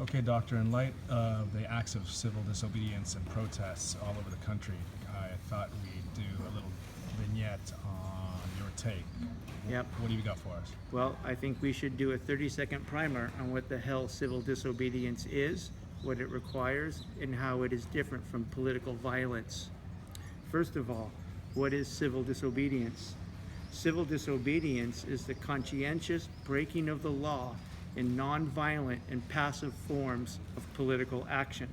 Okay, Doctor, in light of the acts of civil disobedience and protests all over the country, I thought we'd do a little vignette on your take. Yep. What do you got for us? Well, I think we should do a 30-second primer on what the hell civil disobedience is, what it requires, and how it is different from political violence. First of all, what is civil disobedience? Civil disobedience is the conscientious breaking of the law in non-violent and passive forms of political action.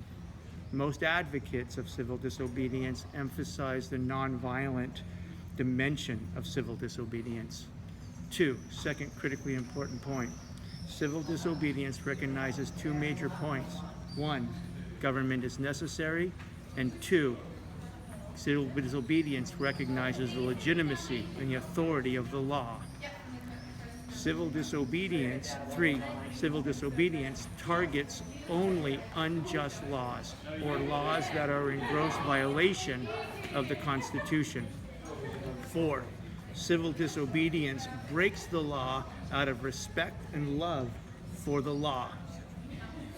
Most advocates of civil disobedience emphasize the non-violent dimension of civil disobedience. Second critically important point. Civil disobedience recognizes two major points. One, government is necessary, and two, civil disobedience recognizes the legitimacy and the authority of the law. Civil disobedience targets only unjust laws or laws that are in gross violation of the Constitution. 4, civil disobedience breaks the law out of respect and love for the law.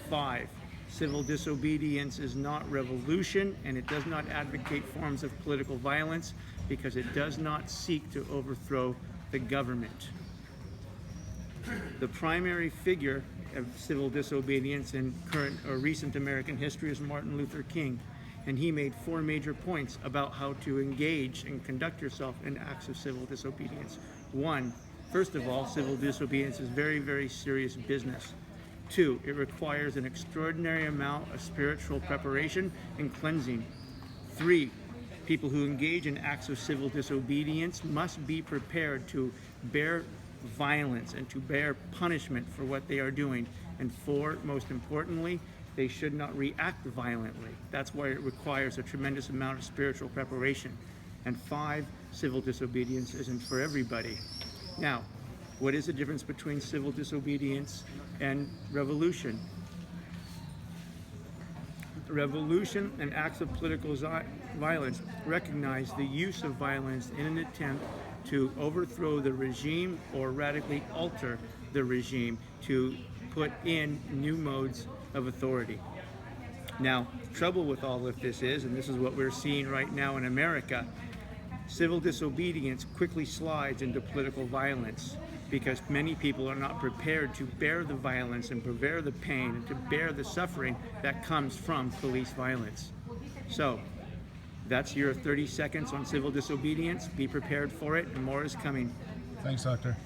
5, civil disobedience is not revolution, and it does not advocate forms of political violence because it does not seek to overthrow the government. The primary figure of civil disobedience in current or recent American history is Martin Luther King, and he made 4 major points about how to engage and conduct yourself in acts of civil disobedience. 1, first of all, civil disobedience is very, very serious business. 2, it requires an extraordinary amount of spiritual preparation and cleansing. 3, people who engage in acts of civil disobedience must be prepared to bear violence and to bear punishment for what they are doing. And 4, most importantly, they should not react violently. That's why it requires a tremendous amount of spiritual preparation. And 5, civil disobedience isn't for everybody. Now, what is the difference between civil disobedience and revolution? Revolution and acts of political violence recognize the use of violence in an attempt to overthrow the regime or radically alter the regime to put in new modes of authority. Now, trouble with all of this is, and this is what we're seeing right now in America, civil disobedience quickly slides into political violence because many people are not prepared to bear the violence and to bear the pain and to bear the suffering that comes from police violence. So, that's your 30 seconds on civil disobedience. Be prepared for it, and more is coming. Thanks, Doctor.